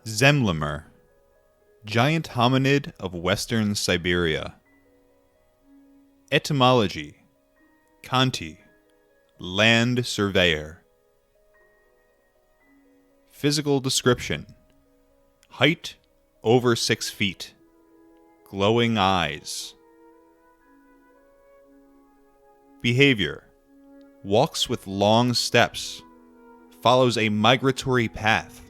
Zemlemer, giant hominid of western Siberia. Etymology: Kanti, land surveyor. Physical description: height over 6 feet, glowing eyes. Behavior: walks with long steps, follows a migratory path.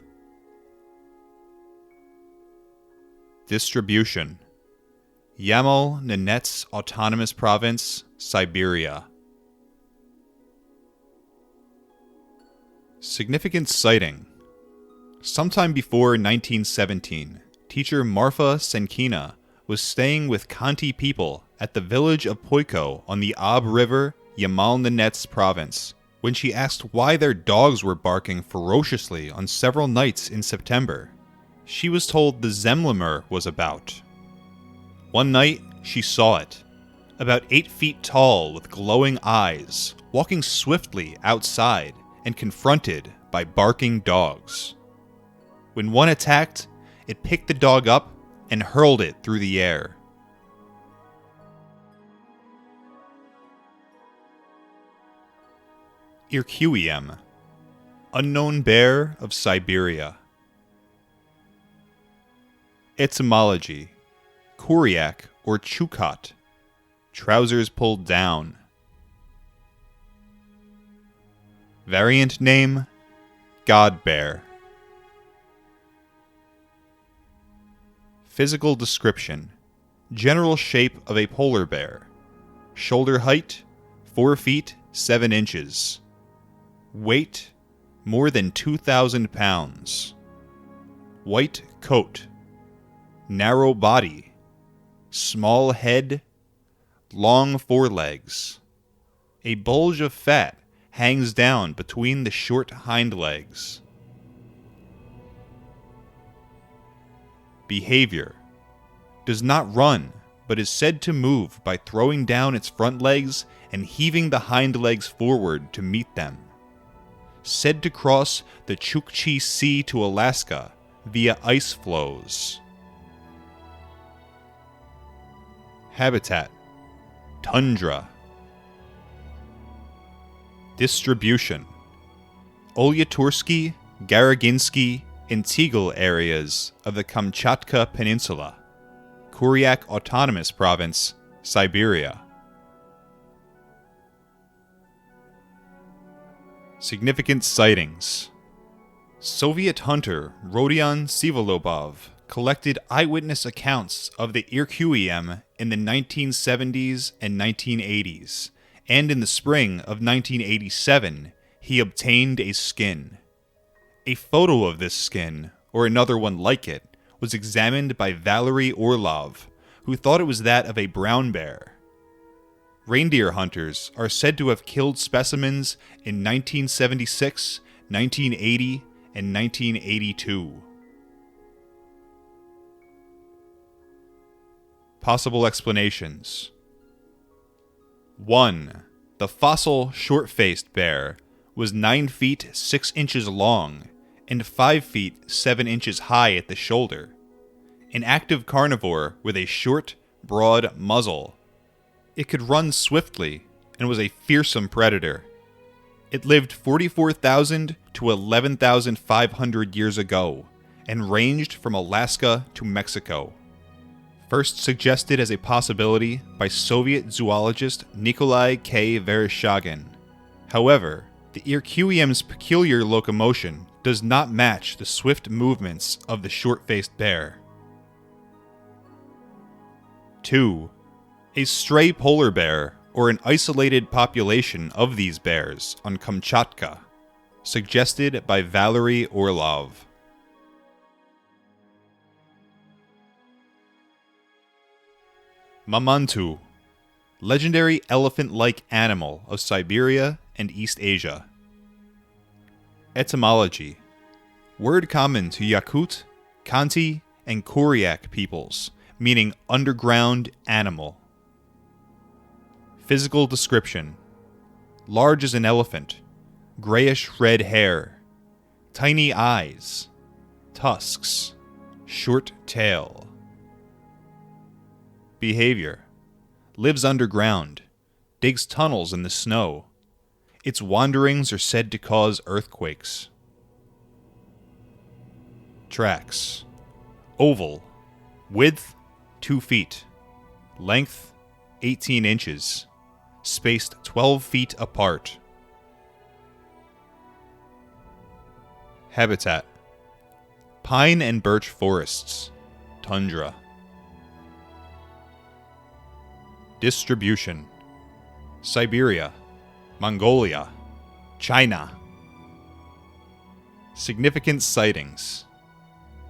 Distribution: Yamal-Nenets Autonomous Province, Siberia. Significant sighting: sometime before 1917, teacher Marfa Senkina was staying with Kanti people at the village of Poiko on the Ob River, Yamal-Nenets province, when she asked why their dogs were barking ferociously on several nights in September. She was told the Zemlemer was about. One night, she saw it, about 8 feet tall with glowing eyes, walking swiftly outside and confronted by barking dogs. When one attacked, it picked the dog up and hurled it through the air. Irkueim, unknown bear of Siberia. Etymology: Koryak or Chukot, trousers pulled down. Variant name: God bear. Physical description: general shape of a polar bear. Shoulder height: 4 feet 7 inches. Weight: more than 2,000 pounds. White coat. Narrow body. Small head. Long forelegs. A bulge of fat hangs down between the short hind legs. Behavior: does not run, but is said to move by throwing down its front legs and heaving the hind legs forward to meet them. Said to cross the Chukchi Sea to Alaska via ice floes. Habitat: tundra. Distribution: Olyatorsky, Garaginsky, and Tegel areas of the Kamchatka Peninsula, Koryak Autonomous Province, Siberia. Significant sightings: Soviet hunter Rodion Sivolobov collected eyewitness accounts of the Irkueim in the 1970s and 1980s, and in the spring of 1987, he obtained a skin. A photo of this skin, or another one like it, was examined by Valery Orlov, who thought it was that of a brown bear. Reindeer hunters are said to have killed specimens in 1976, 1980, and 1982. Possible explanations: 1. The fossil short-faced bear was 9 feet 6 inches long and 5 feet 7 inches high at the shoulder, an active carnivore with a short, broad muzzle. It could run swiftly and was a fearsome predator. It lived 44,000 to 11,500 years ago and ranged from Alaska to Mexico. First suggested as a possibility by Soviet zoologist Nikolai K. Vereshchagin. However, the Irkueim's peculiar locomotion does not match the swift movements of the short-faced bear. 2. A stray polar bear, or an isolated population of these bears on Kamchatka, suggested by Valery Orlov. Mamantu, legendary elephant-like animal of Siberia and East Asia. Etymology: word common to Yakut, Kanti, and Koryak peoples, meaning underground animal. Physical description: large as an elephant, grayish-red hair, tiny eyes, tusks, short tail. Behavior: lives underground, digs tunnels in the snow. Its wanderings are said to cause earthquakes. Tracks: oval, width 2 feet, length 18 inches, spaced 12 feet apart. Habitat: pine and birch forests, tundra. Distribution: Siberia, Mongolia, China. Significant sightings: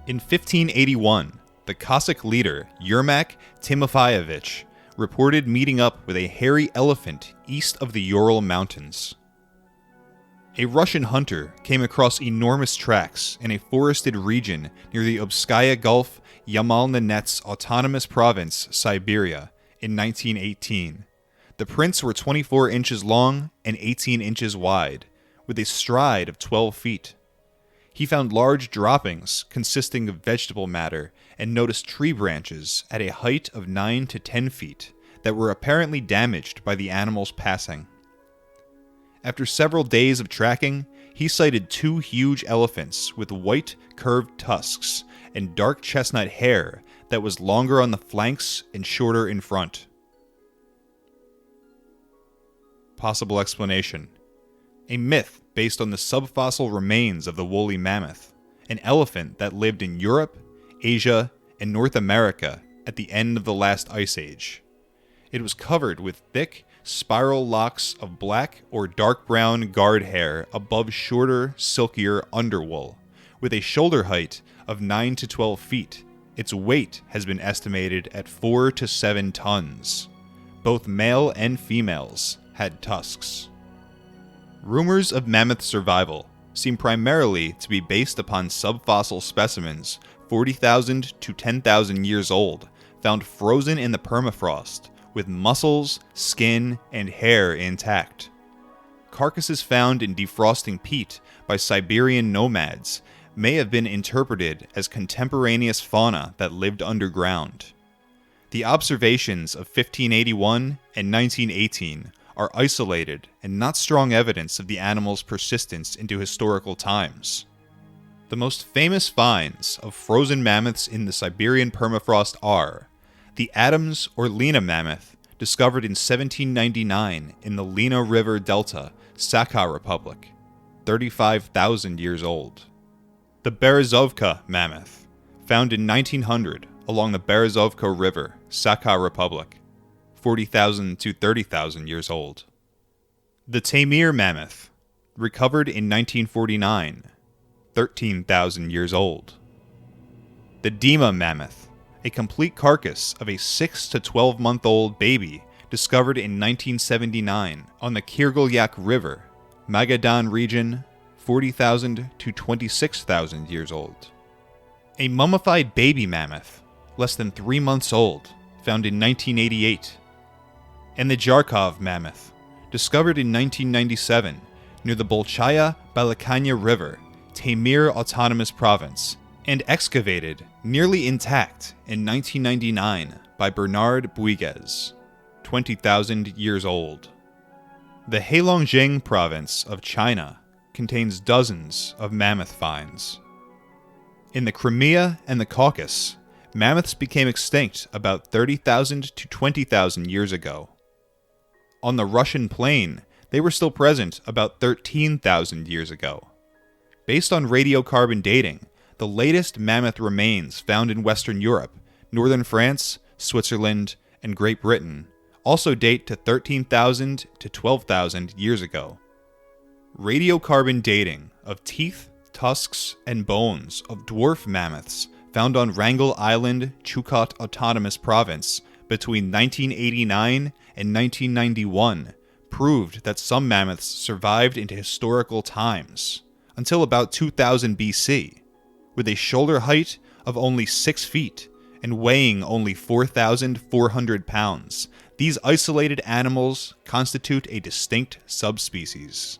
in 1581, the Cossack leader Yermak Timofeyevich reported meeting up with a hairy elephant east of the Ural Mountains. A Russian hunter came across enormous tracks in a forested region near the Obskaya Gulf, Yamal-Nenets Autonomous Province, Siberia, in 1918. The prints were 24 inches long and 18 inches wide, with a stride of 12 feet. He found large droppings consisting of vegetable matter and noticed tree branches at a height of 9 to 10 feet that were apparently damaged by the animals passing. After several days of tracking, he sighted 2 huge elephants with white, curved tusks and dark chestnut hair that was longer on the flanks and shorter in front. Possible explanation: a myth based on the subfossil remains of the woolly mammoth, an elephant that lived in Europe, Asia, and North America at the end of the last ice age. It was covered with thick, spiral locks of black or dark brown guard hair above shorter, silkier underwool, with a shoulder height of 9 to 12 feet. Its weight has been estimated at 4 to 7 tons. Both male and females had tusks. Rumors of mammoth survival seem primarily to be based upon subfossil specimens 40,000 to 10,000 years old, found frozen in the permafrost, with muscles, skin, and hair intact. Carcasses found in defrosting peat by Siberian nomads may have been interpreted as contemporaneous fauna that lived underground. The observations of 1581 and 1918 are isolated and not strong evidence of the animal's persistence into historical times. The most famous finds of frozen mammoths in the Siberian permafrost are the Adams or Lena mammoth, discovered in 1799 in the Lena River Delta, Sakha Republic, 35,000 years old. The Berezovka mammoth, found in 1900 along the Berezovka River, Sakha Republic, 40,000 to 30,000 years old. The Taimyr mammoth, recovered in 1949, 13,000 years old. The Dima mammoth, a complete carcass of a 6 to 12-month-old baby discovered in 1979 on the Kirgulyak River, Magadan region, 40,000 to 26,000 years old. A mummified baby mammoth, less than 3 months old, found in 1988. And the Jarkov mammoth, discovered in 1997 near the Bolchaya Balakanya River, Taimyr Autonomous Province, and excavated, nearly intact, in 1999 by Bernard Buigues, 20,000 years old. The Heilongjiang province of China contains dozens of mammoth finds. In the Crimea and the Caucasus, mammoths became extinct about 30,000 to 20,000 years ago. On the Russian plain, they were still present about 13,000 years ago. Based on radiocarbon dating, the latest mammoth remains found in Western Europe, northern France, Switzerland, and Great Britain also date to 13,000 to 12,000 years ago. Radiocarbon dating of teeth, tusks, and bones of dwarf mammoths found on Wrangel Island, Chukotka Autonomous Province between 1989 and 1991 proved that some mammoths survived into historical times, until about 2000 BC, with a shoulder height of only 6 feet and weighing only 4,400 pounds. These isolated animals constitute a distinct subspecies.